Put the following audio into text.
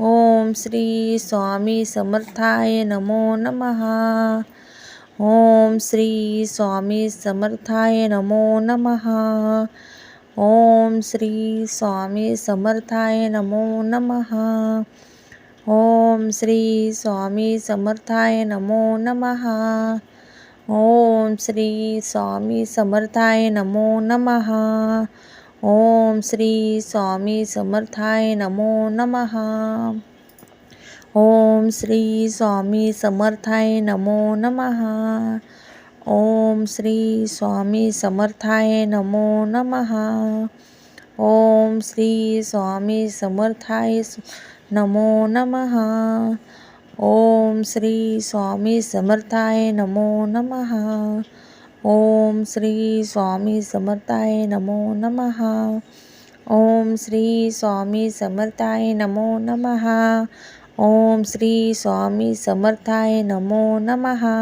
ओम श्री स्वामी समर्थाय नमो नमः. ओम श्री स्वामी समर्थाय नमो नमः. ओम श्री स्वामी समर्थाय नमो नमः. ओम श्री स्वामी समर्थाय नमो नमः. ओम श्री स्वामी समर्थाय नमो नमः. ओम श्री स्वामी समर्थाय नमो नमः. ओम श्री स्वामी समर्थाय नमो नमः. ओम श्री स्वामी समर्थाय नमो नमः. ओम श्री स्वामी समर्थाय नमो नमः. ओम श्री स्वामी समर्थाय नमो नमः. ओम श्री स्वामी समर्थाय नमो नमः. ओम श्री स्वामी समर्थाय नमो नमः. ओम श्री स्वामी समर्थाय नमो नमः.